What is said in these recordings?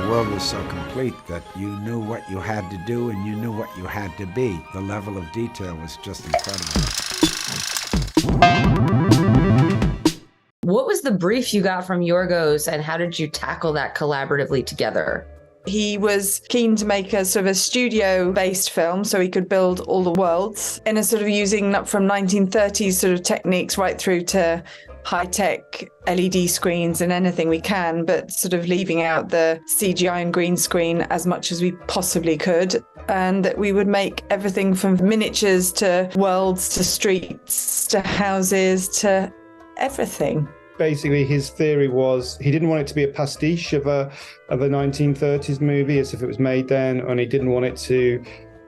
world was so complete that you knew what you had to do and you knew what you had to be. The level of detail was just incredible. What was the brief you got from Yorgos, and how did you tackle that collaboratively together? He was keen to make a sort of a studio-based film so he could build all the worlds in a sort of using from 1930s sort of techniques right through to high-tech LED screens and anything we can, but sort of leaving out the CGI and green screen as much as we possibly could. And that we would make everything from miniatures to worlds to streets to houses to everything. Basically, his theory was he didn't want it to be a pastiche of a 1930s movie as if it was made then, and he didn't want it to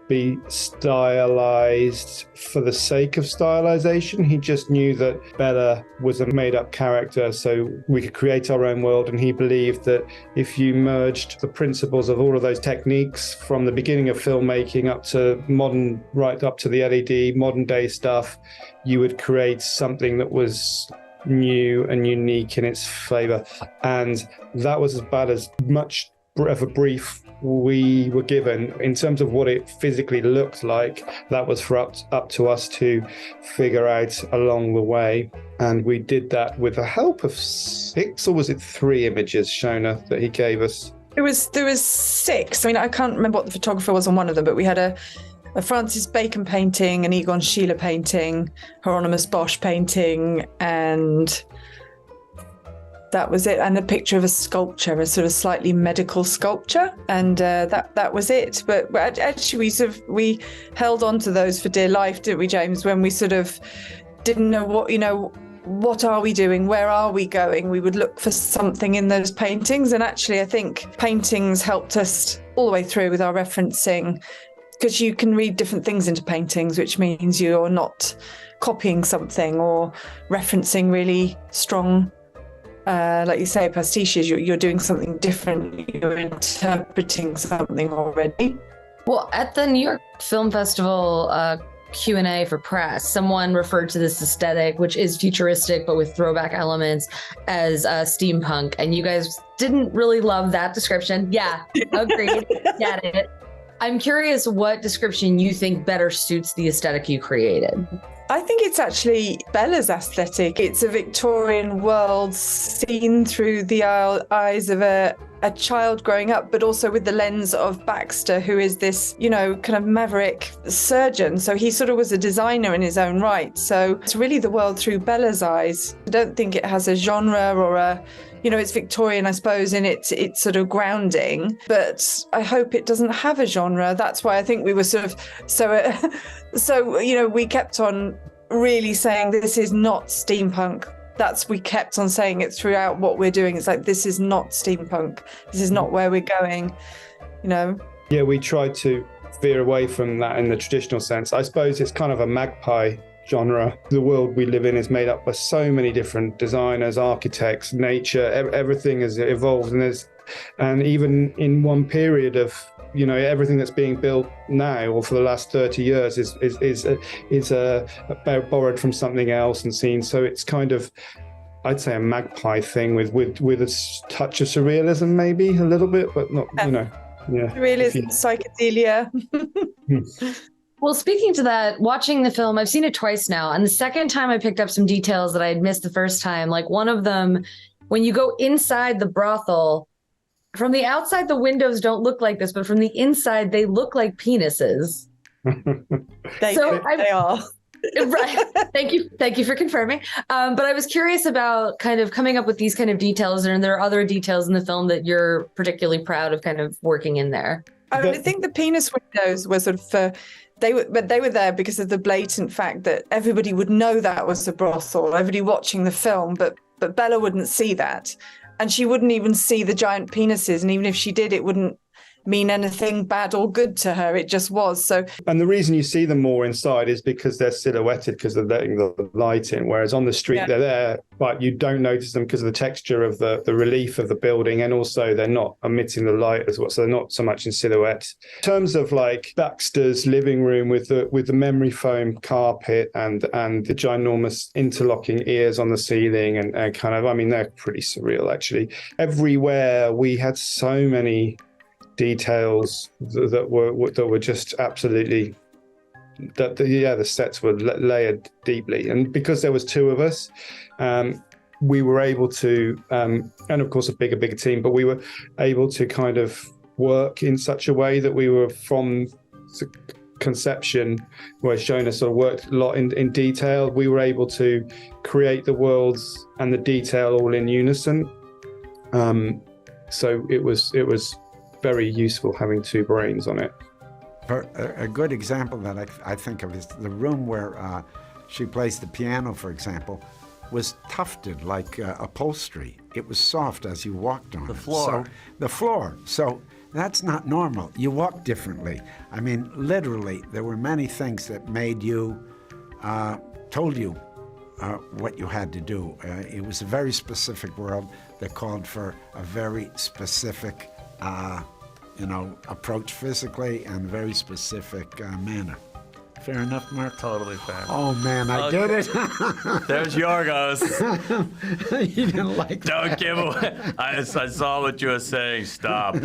be stylized for the sake of stylization. He just knew that Bella was a made-up character, so we could create our own world, and he believed that if you merged the principles of all of those techniques from the beginning of filmmaking up to modern, right up to the LED, modern day stuff, you would create something that was new and unique in its flavor. And that was about as much of a brief we were given in terms of what it physically looked like. That was for up to us to figure out along the way. And we did that with the help of 6, or was it 3 images, Shona, that he gave us? There was 6. I mean, I can't remember what the photographer was on one of them, but we had a Francis Bacon painting, an Egon Schiele painting, Hieronymus Bosch painting, and that was it. And a picture of a sculpture, a sort of slightly medical sculpture, and that was it. But actually, we held on to those for dear life, didn't we, James? When we sort of didn't know what are we doing? Where are we going? We would look for something in those paintings, and actually, I think paintings helped us all the way through with our referencing. Because you can read different things into paintings, which means you're not copying something or referencing really strong, like you say, pastiches. You're doing something different. You're interpreting something already. Well, at the New York Film Festival Q&A for press, someone referred to this aesthetic, which is futuristic but with throwback elements, as steampunk. And you guys didn't really love that description. Yeah, agreed. Get it. I'm curious what description you think better suits the aesthetic you created. I think it's actually Bella's aesthetic. It's a Victorian world seen through the eyes of a child growing up, but also with the lens of Baxter, who is this, kind of maverick surgeon. So he sort of was a designer in his own right. So it's really the world through Bella's eyes. I don't think it has a genre or it's Victorian, I suppose, in its sort of grounding, but I hope it doesn't have a genre. That's why I think we were sort of we kept on really saying this is not steampunk. We kept on saying it throughout what we're doing. It's like, this is not steampunk. This is not where we're going, Yeah, we tried to veer away from that in the traditional sense. I suppose it's kind of a magpie genre. The world we live in is made up by so many different designers, architects, nature. Everything has evolved, and even in one period of everything that's being built now or for the last 30 years is borrowed from something else and seen. So it's kind of, I'd say, a magpie thing with a touch of surrealism, maybe a little bit, but not surrealism, psychedelia. Well, speaking to that, watching the film, I've seen it twice now. And the second time I picked up some details that I had missed the first time. Like one of them, when you go inside the brothel, from the outside, the windows don't look like this, but from the inside, they look like penises. They are. Right. Thank you for confirming. But I was curious about kind of coming up with these kind of details. And there are other details in the film that you're particularly proud of kind of working in there. I think the penis windows were sort of they were there because of the blatant fact that everybody would know that was a brothel, everybody watching the film, but Bella wouldn't see that, and she wouldn't even see the giant penises, and even if she did, it wouldn't mean anything bad or good to her. It just was. So, and the reason you see them more inside is because they're silhouetted because they're letting the light in. Whereas on the street, they're there, but you don't notice them because of the texture of the relief of the building, and also they're not emitting the light as well, so they're not so much in silhouette. In terms of like Baxter's living room with the memory foam carpet and the ginormous interlocking ears on the ceiling and kind of, I mean, they're pretty surreal actually. Everywhere we had so many details that were just absolutely the sets were layered deeply, and because there was two of us, we were able to and of course a bigger team, but we were able to kind of work in such a way that we were from conception, where Shona sort of worked a lot in detail. We were able to create the worlds and the detail all in unison, so it was very useful having two brains on it. A good example that I think of is the room where she plays the piano, for example, was tufted like upholstery. It was soft as you walked on the floor. So, the floor. So that's not normal. You walk differently. I mean, literally, there were many things that made you, told you what you had to do. It was a very specific world that called for a very specific approach physically and very specific manner. Fair enough, Mark? Totally fair. Oh, man, I did it. There's Yorgos. You didn't like that. Don't give away. I saw what you were saying. Stop.